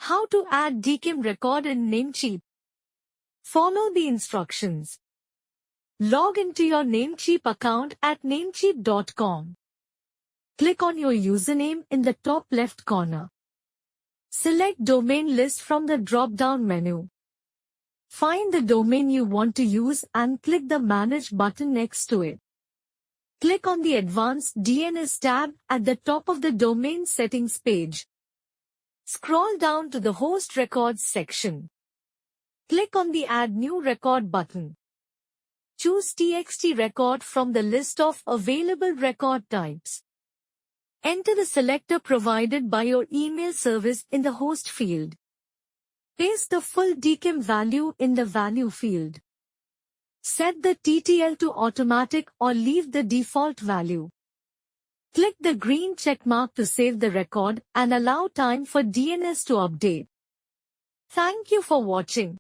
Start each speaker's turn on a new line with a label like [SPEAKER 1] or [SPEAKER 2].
[SPEAKER 1] How to add DKIM record in Namecheap. Follow the instructions. Log into your Namecheap account at namecheap.com. Click on your username in the top left corner. Select Domain List from the drop-down menu. Find the domain you want to use and click the Manage button next to it. Click on the Advanced DNS tab at the top of the Domain Settings page. Scroll down to the Host Records section. Click on the Add New Record button. Choose TXT record from the list of available record types. Enter the selector provided by your email service in the host field. Paste the full DKIM value in the value field. Set the TTL to automatic or leave the default value. Click the green check mark to save the record and allow time for DNS to update. Thank you for watching.